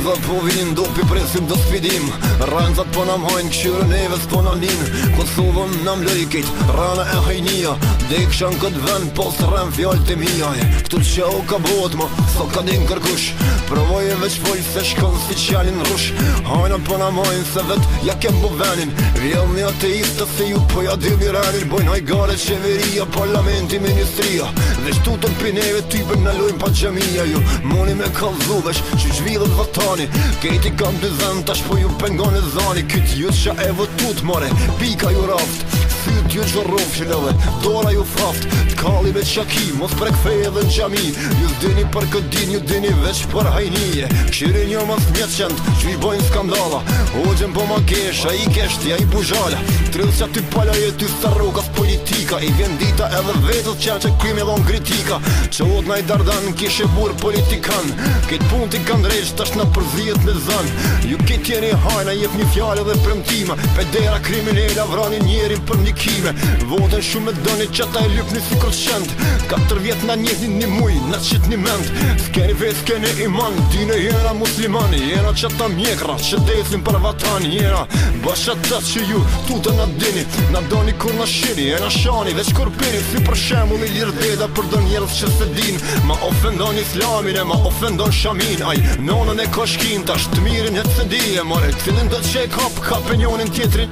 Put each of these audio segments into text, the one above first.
Vajzat po vinë, dopi presim do sfidim. Ranzat po na mhojnë, këshyrë neves po na lin. Kosovën na mlojkit, rana e hajnia. Dekshan këtë vend, po së rem fjallë të mija. Këtu që o ka bot ma, so ka din kërkush. Provoj e veç folj se shkon si qjalin rush. Hajna po na mhojnë se vet, ja kem bo venin. Vjell një ateista se ju po ja dy viranin. Bojnë hajgale qeveria, parlamenti, ministria. Veç tutën pineve typen në lojnë pa gjemija ju. Moni me kalzu veç që zhvillet vatani. Kejti kam të zem tash po ju pengon e zani. Kyt ju qa e vëtut more, pika ju raft. Syt ju që rof që lëve, dora ju fraft. T'kalli me qaki, mos prek fej edhe në gjami. Ju dini për këtë din, ju dini veç për hajnije. Këshirin jo mas mjetë qend, që i bojnë skandala. Hoxhen po ma kesh, a i keshti, a i bujala. Trilë që aty pala jetu së rokas politika. I vjen dita edhe vetët që krimi dhon kritika. Që od na i dardan kishe bur politikan. Këtë pun t'i kanë drejsh, tash na përzijet në zan. Ju këtë jeni hajna, jep një fjallë dhe premtima. Pedera kriminella vrani njerin për një kime. Votën shumë e dëni që ta e lypni si kërshend. 4 vjet na njehni një muj, na qit një mend. S'keni vet, s'keni iman, dine jena musliman. Jena që ta mjekra, që desin për vatan. Jena basha ta që ju tutë na dini. Na doni kur na shini, jena shani veç kur pini. Si për shemull i lirdeda për do njerës që se din. Ma ofendon islamin e ma ofendon shamin. Aj, nonën e koshkin, tash të mirin het se dije. More, cilin do që e ka penjonin tjetrin.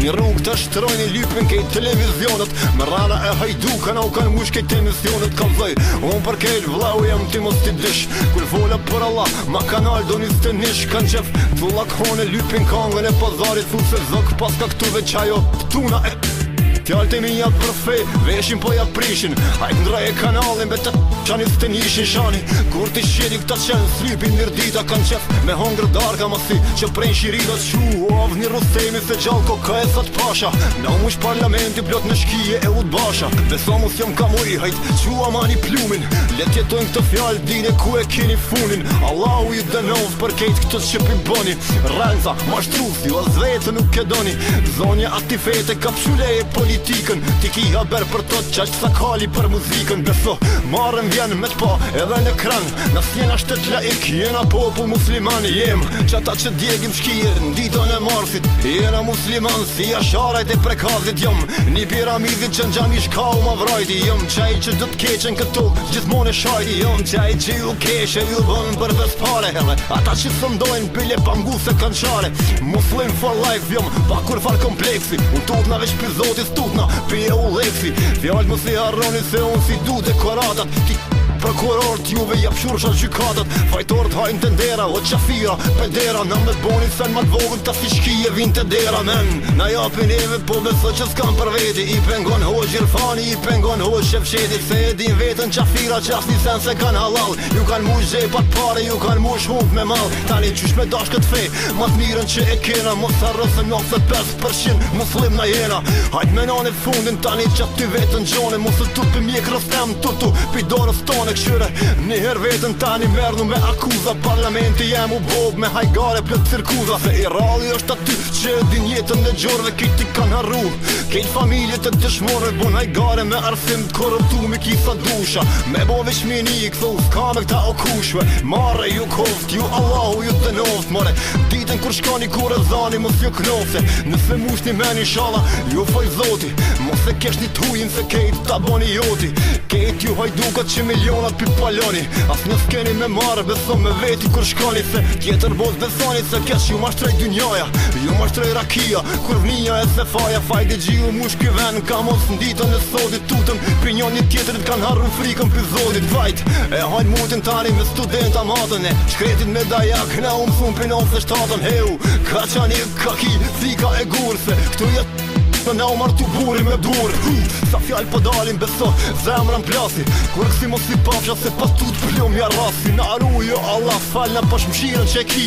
Një rrugë të shtrojnë i lypin kej televizionet. Me rana e hajduka na u kanë mush kej emisionet. Kam dhej, unë për kejl vlau jam ti mos ti dish. Kull fola për Allah, ma kanal do një të nish. Kanë qef, thullak hone lypin kangën e pazarit. Thu se zëk pas ka këtuve qajo tuna e fjallë të minja për fej, veshin po ja prishin. Hajt ndroj e kanalin, betë qani së të njishin shani. Kur t'i shjedi këta qenë, slypin mirdita kanë qef. Me hongër darka ma si, që prejnë shirita që av një rustemi se gjallë koka e sot pasha. Na mush parlamenti plot në shkije e ut basha. Beso mus jom ka muri, hajt që amani plumin. Let jetojnë këtë fjallë, dine ku e keni funin. Allahu ju dënov për kejt këtë që pi bëni. Renza, mashtrusi, o zvete nuk e doni. Zonja ati fete, kapshuleje politikën. Ti ki haber për tot qaq sa kali për muzikën. Beso, marrën vjen me t'pa edhe në kran. Nas jena shtet laik, jena popull musliman. Jem qata që djegim shkije në ditën e marsit. Jena musliman si asharajt e prekazit. Jom një piramidit që në gjami shkau ma vrajti. Jom qaj që do t'keqen këtu gjithmon e shajti. Jom qaj që ju keshe ju bën për vespare. Hele, ata që së mdojnë bile pangu se kanë qare. Muslim for life jom pa kur far kompleksi. Unë tut na veç për zotis tut na pje u leksi. Fjallë më si harroni se unë si du dekoratat. Ti prokurort juve jap shurëshat gjykatat. Fajtort hajnë të ndera, o qafira, pedera. Na me boni sen ma t'vogën ta si shkije vin të dera. Men, na japin eve po beso që s'kam për veti. I pengon hoq Irfani, i pengon hoq Shefqeti. Se e din vetën qafira që as një sen se kan halal. Ju kan mush gjepat pare, ju kan mush hump me mal. Tani qysh me dash këtë fej, ma t'miren që e kena. Mos arrësën 95% muslim na jena. Hajt me nane fundin tani që aty vetën gjone. Mos të tut për mjek rëstem tutu, pi dorës tone këshyre. Njëher vetën tani mernu me akuza. Parlamenti jem u bob me hajgare plët cirkuza. Se i rali është aty që e din jetën e gjorve. Kiti kanë harru, kejt familje të dëshmorve. Bon hajgare me arsim të korruptu me kisa dusha. Me bo veç mini i këthu s'ka me këta okushve. Mare ju koft, ju Allahu ju të noft. More, ditën kur shkani kur e zani mos ju knofte. Nëse mush një men inshallah ju foj zoti. Mos e kesh një t'hujin se kejt ta boni joti. Kejt ju hajdukat që milionat pi paloni. As në s'keni me marë, beso me veti kur shkoni. Se tjetër bos besoni se kesh ju mashtrej dynjaja. Ju mashtrej rakia, kur vninja e se faja. Fajde gjiu mush ky ven, ka mos në ditën e sotit. Tutën, pi njoni tjetërit kan harru frikën pi zotit. Vajt, e hajnë mutin tani me studenta matën. E shkretin me dajak, na umësun pi non se shtatën. Heu, ka qani kaki, thika e gurse. Këtu jetë na u martu buri me bur. Sa fjall po dalin beso, zemrën plasi. Kur kësi mos i pafsha se pas tut plom ja rasi. Na aru jo Allah fal na pash mshiren që ki.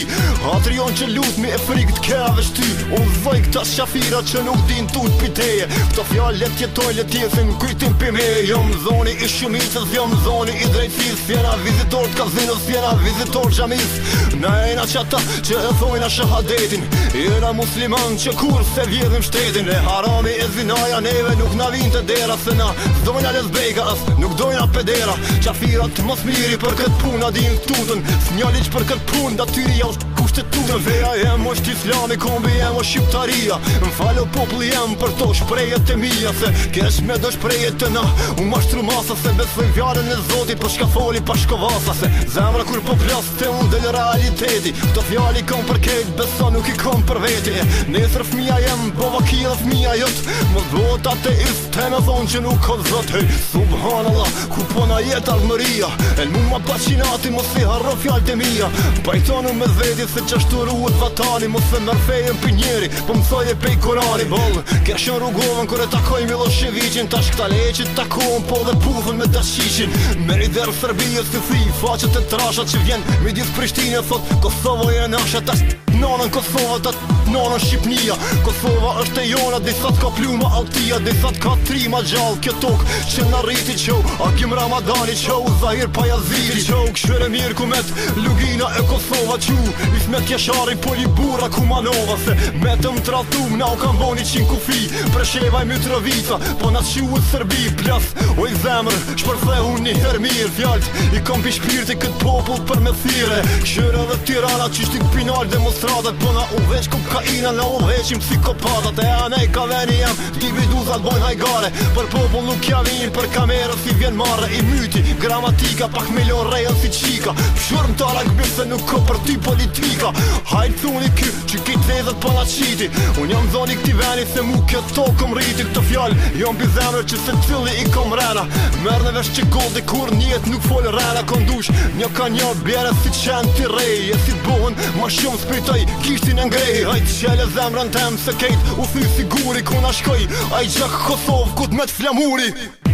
Atrion që lutmi e frikët keve shty. Unë zoj këta shafira që nuk din tut piteje. Këto fjall let jetoj let jesin kujtim pime. Jom zoni i shumicës, jom zoni i drejtsis. Fjena vizitor të kazinos, fjena vizitor gjamis. Na ena qata që e thojna shahadetin. Jena musliman që kur se vjedhim shtetin. E harami e zinaja neve nuk na vin të dera. tjera se na Zdojna lesbejka as nuk dojna pedera Qafirat mos miri për këtë pun adin tutën S'njaliq për këtë pun da tyri ja është kushtetutën Veja jem është islami, kombi jem është shqiptaria M'falo populli jem për to shprejet e mija Se kesh me do shprejet të na U mashtru masa se besoj vjarën e zotit Për shka foli pa shkovasa Se zemra kur po plas te unë del realiteti Këto fjali kom për kejt beso nuk i kom për veti Nesër fmija jem bova kila fmija jot Më dhvot ateist te me thonë që nuk o zot Hey, subhanallah, ku pona jet ardhmëria El mu ma pacinati mos i harro fjall të mija Pajtonu me zeti se qashtu ruhet vatani Mos e mërfejën për njeri, po mësoj e pej Korani Boll, keshën rrugovën kër e takoj Miloševiqin Tash këta leqit takojnë po dhe pufën me dashishin Meri dherë Serbijës të thi faqet e trashat që vjen Midis Prishtinë thot Kosovo e nasha Tash nonën Kosova ta nonën Shqipnia Kosova është e jona Disat ka pluma altia Disat ka trima gjall kjo tok Që në rriti qo Akim Ramadani qo Zahir Pajaziri qo Këshyre mirë kumet Lugina e Kosova qu Ismet Jeshari Polibura Kumanova Se metëm tratum Na u kam boni qin kufi Preshevaj Mitrovica Po na quët Serbi Plas o i zemër Shpërthehu një her mirë Fjalt I kom pi shpirti këtë popull për me thire Këshyre dhe Tirana Qishtik pinal demonstratat Po na u veç kokaina Na u veqim psikopatat E anej ka veni jam Dibi duzat bojnë hajgare Për popull nuk javin Për kamerës si vjen marre I myti Gramatika Pak milion rejën si qika Pshurm të alak se nuk ko për ty politika Hajtë thuni ky që kit vezet pa na qiti Unë jam zoni këti veni Se mu këto kom rriti këtë fjall Jom bizemër që se cili i kom rena Merë në vesh që goldi kur njet nuk fol rena Kondush një ka një bjere si qenë ti rej E si t'bohen ma shumë spritoj kishtin e ngrej Hajtë qele zemrën tem se kejt u thy siguri Kuna shkoj a i gjak Kosovë kut me t'flamuri